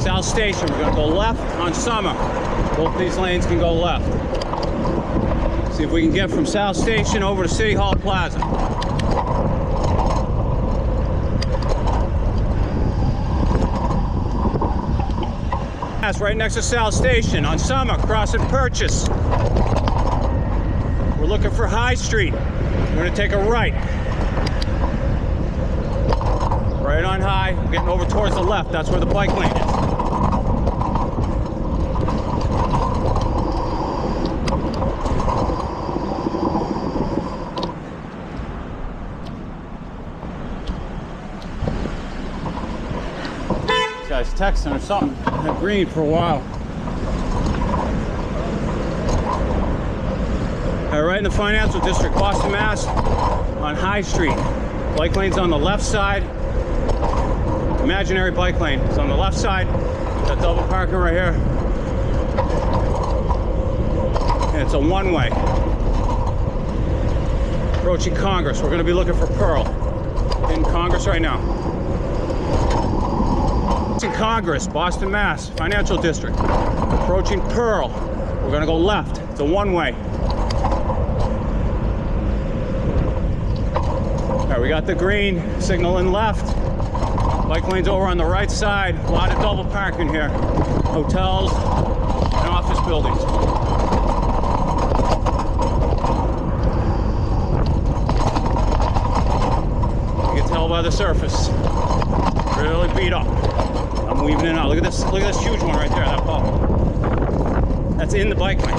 South Station, we're gonna go left on Summer. Both these lanes can go left. See if we can get from South Station over to City Hall Plaza. That's right next to South Station on Summer, crossing Purchase. We're looking for High Street. We're gonna take a right. Right on High, we're getting over towards the left. That's where the bike lane is. This guy's texting or something. Had green for a while. All right, in the financial district, Boston, Mass, on High Street. Bike lane's on the left side. Imaginary bike lane is on the left side. That double parking right here. And it's a one-way. Approaching Congress. We're going to be looking for Pearl. In Congress right now. It's in Congress, Boston, Mass, financial district. Approaching Pearl. We're going to go left. It's a one-way. All right, we got the green signaling left. Bike lane's over on the right side. A lot of double parking here. Hotels and office buildings. You can tell by the surface. Really beat up. I'm weaving in and out. Look at this huge one right there, that pole. That's in the bike lane.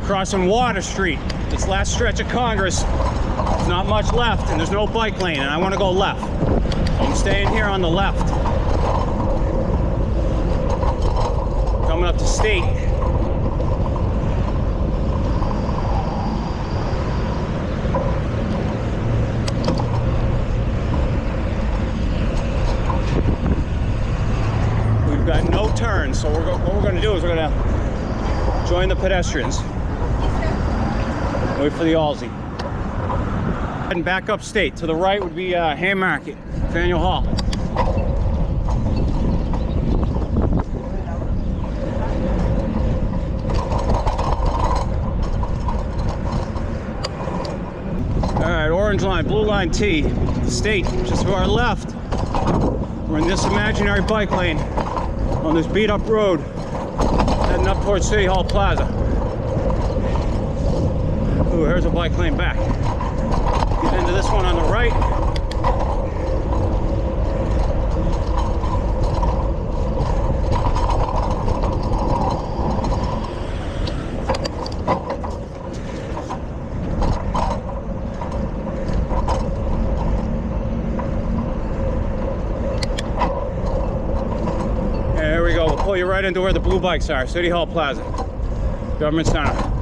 Crossing Water Street, this last stretch of Congress, there's not much left and there's no bike lane and I want to go left. So I'm staying here on the left. Coming up to State. We've got no turns, so what we're going to do is we're going to join the pedestrians. Wait for the Aussie. Heading back upstate. To the right would be Haymarket, Faneuil Hall. All right, orange line, blue line T. State, just to our left. We're in this imaginary bike lane on this beat up road, heading up towards City Hall Plaza. Ooh, here's a bike lane back. Get into this one on the right. There we go. We'll pull you right into where the blue bikes are. City Hall Plaza, Government Center.